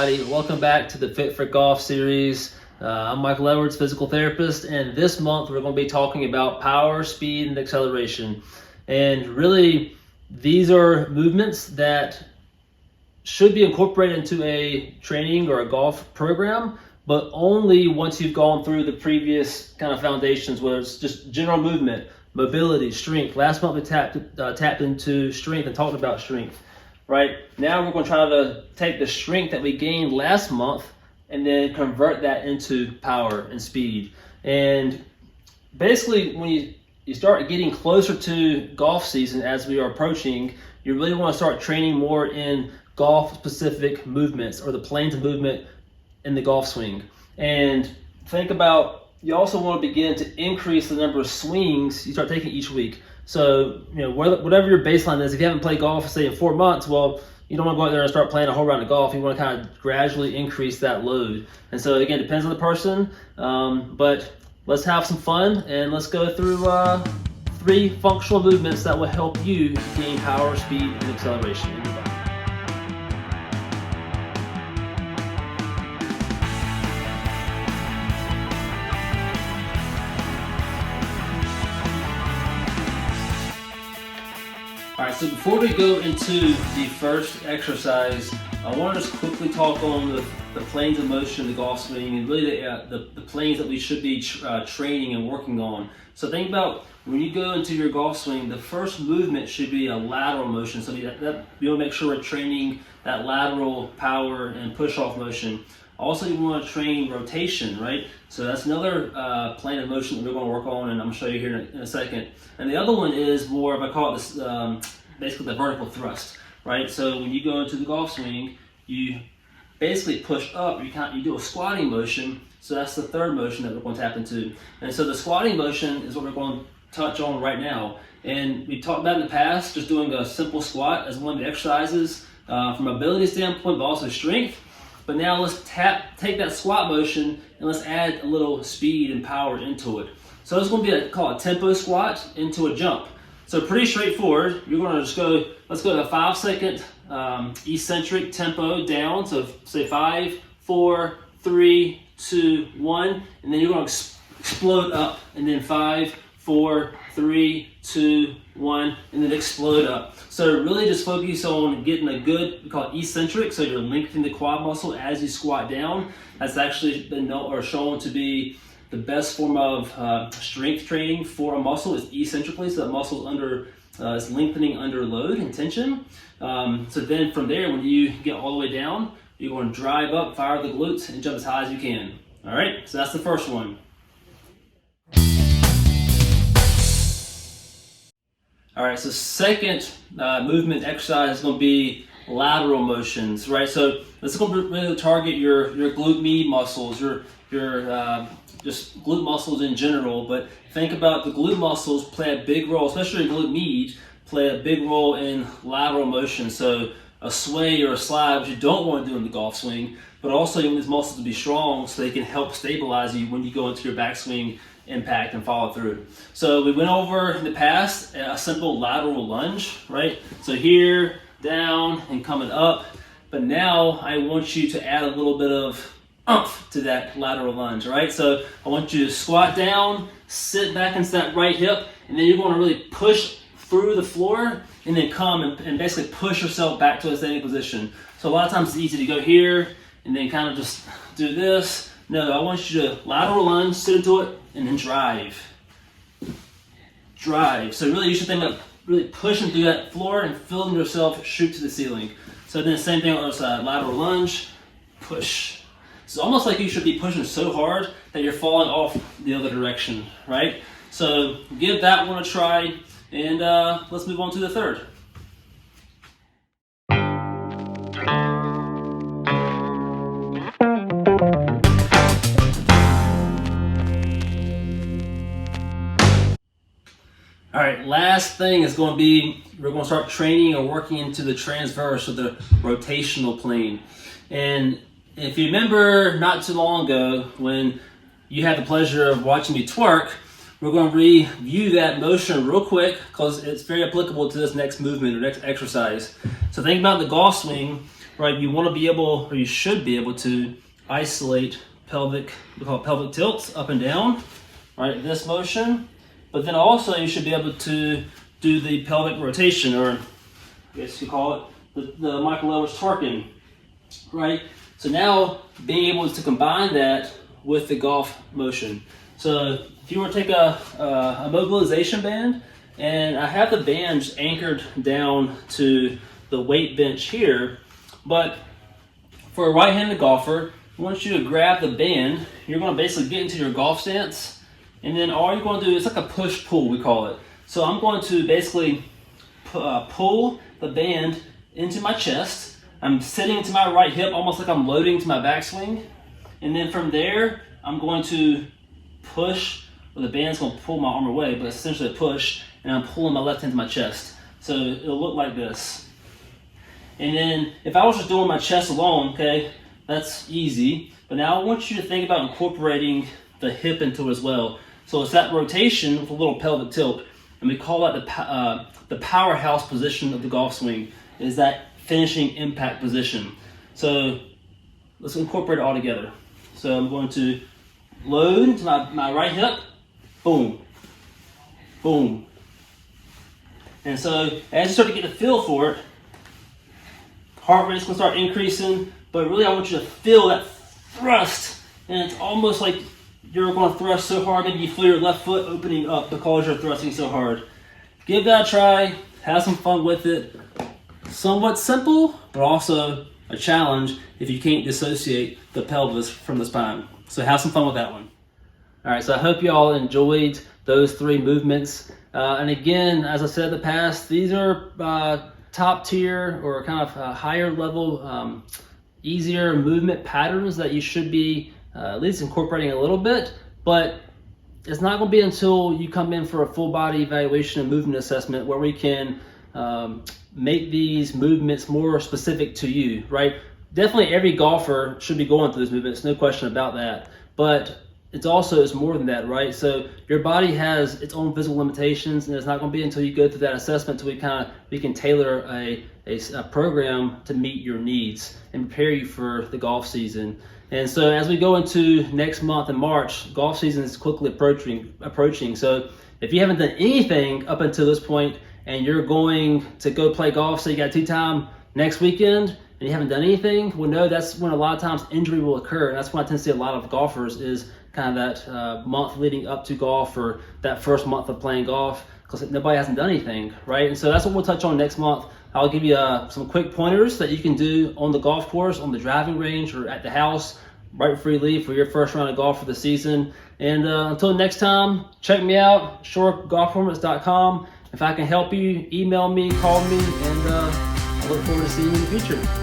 everybody. Welcome back to the Fit for Golf series. I'm Michael Edwards, physical therapist, and this month we're going to be talking about power, speed, and acceleration. And really, these are movements that should be incorporated into a training or a golf program, but only once you've gone through the previous kind of foundations, where it's just general movement, mobility, strength. Last month we tapped into strength and talked about strength. Right now, we're going to try to take the strength that we gained last month and then convert that into power and speed. And basically, when you start getting closer to golf season, as we are approaching, you really want to start training more in golf-specific movements or the planes of movement in the golf swing. And think about, you also want to begin to increase the number of swings you start taking each week. So, whatever your baseline is, if you haven't played golf, say in 4 months, well, you don't want to go out there and start playing a whole round of golf. You want to kind of gradually increase that load. And so, again, it depends on the person. But let's have some fun and let's go through 3 functional movements that will help you gain power, speed, and acceleration in your body. Alright, so before we go into the first exercise, I want to just quickly talk on the planes of motion, the golf swing, and really the planes that we should be training and working on. So think about when you go into your golf swing, the first movement should be a lateral motion. So we want to make sure we're training that lateral power and push-off motion. Also, you want to train rotation, right? So that's another plane of motion that we're going to work on, and I'm going to show you here in a second. And the other one is more of, I call it this, basically the vertical thrust, right? So when you go into the golf swing, you basically push up, you do a squatting motion. So that's the third motion that we're going to tap into. And so the squatting motion is what we're going to touch on right now. And we talked about in the past, just doing a simple squat as one of the exercises from a mobility standpoint, but also strength. But now let's take that squat motion and let's add a little speed and power into it. So it's going to be called a tempo squat into a jump. So pretty straightforward. You're going to just let's go to a 5-second eccentric tempo down. So say 5, 4, 3, 2, 1. And then you're going to explode up. And then 5, 4, 3, 2, 1, and then explode up. So really just focus on getting a good, we call it eccentric, so you're lengthening the quad muscle as you squat down. That's actually been known or shown to be the best form of strength training for a muscle is eccentrically, so that muscle is lengthening under load and tension. So then from there, when you get all the way down, you're going to drive up, fire the glutes, and jump as high as you can. All right, so that's the first one. All right, so second movement exercise is going to be lateral motions, right? So this is going to really target your glute med muscles, your just glute muscles in general. But think about the glute muscles play a big role, especially glute med, play a big role in lateral motion. So a sway or a slide, which you don't want to do in the golf swing, but also you want these muscles to be strong so they can help stabilize you when you go into your backswing impact and follow through. So we went over in the past a simple lateral lunge, right? So here, down, and coming up. But now I want you to add a little bit of oomph to that lateral lunge, right? So I want you to squat down, sit back into that right hip, and then you're going to really push through the floor and then come and basically push yourself back to a standing position. So a lot of times it's easy to go here and then kind of just do this. No, I want you to lateral lunge, sit into it, and then drive. Drive. So really you should think about really pushing through that floor and feeling yourself shoot to the ceiling. So then the same thing on the other side. Lateral lunge, push. It's almost like you should be pushing so hard that you're falling off the other direction, right? So give that one a try, and let's move on to the third. All right, last thing is going to be, we're going to start training or working into the transverse or the rotational plane. And if you remember not too long ago when you had the pleasure of watching me twerk, we're going to review that motion real quick because it's very applicable to this next movement or next exercise. So think about the golf swing. right, you want to be able, or you should be able to isolate pelvic, we call it pelvic tilts, up and down, right, this motion. But then also you should be able to do the pelvic rotation, or I guess you call it the Michael Lewis twerking, right? So now being able to combine that with the golf motion. So if you were to take a mobilization band, and I have the bands anchored down to the weight bench here, but for a right-handed golfer, I want you to grab the band. You're going to basically get into your golf stance, and then all you're going to do is like a push-pull, we call it. So I'm going to basically pull the band into my chest. I'm sitting to my right hip, almost like I'm loading to my backswing. And then from there, I'm going to push, well, the band's going to pull my arm away, but essentially a push, and I'm pulling my left hand to my chest. So it'll look like this. And then if I was just doing my chest alone, okay, that's easy. But now I want you to think about incorporating the hip into it as well. So it's that rotation with a little pelvic tilt, and we call that the powerhouse position of the golf swing, is that finishing impact position. So let's incorporate it all together. So I'm going to load into my right hip, boom, boom. And so as you start to get the feel for it, heart rate's gonna start increasing, but really I want you to feel that thrust, and it's almost like you're gonna thrust so hard, maybe you feel your left foot opening up because you're thrusting so hard. Give that a try, have some fun with it. Somewhat simple, but also a challenge if you can't dissociate the pelvis from the spine. So have some fun with that one. All right, so I hope you all enjoyed those 3 movements. And again, as I said in the past, these are top tier or kind of higher level, easier movement patterns that you should be at least incorporating a little bit, but it's not going to be until you come in for a full body evaluation and movement assessment where we can make these movements more specific to you, right? Definitely every golfer should be going through those movements, no question about that, but it's more than that, right? So your body has its own physical limitations, and it's not going to be until you go through that assessment until we can tailor a program to meet your needs and prepare you for the golf season. And so as we go into next month in March, golf season is quickly approaching. So if you haven't done anything up until this point and you're going to go play golf, so you got tee time next weekend, and you haven't done anything, well, no, that's when a lot of times injury will occur. And that's when I tend to see a lot of golfers is kind of that month leading up to golf, or that first month of playing golf, because nobody hasn't done anything, right? And so that's what we'll touch on next month. I'll give you some quick pointers that you can do on the golf course, on the driving range, or at the house right before you leave for your first round of golf for the season. And until next time, check me out, shoregolfperformance.com. If I can help you, email me, call me, and I look forward to seeing you in the future.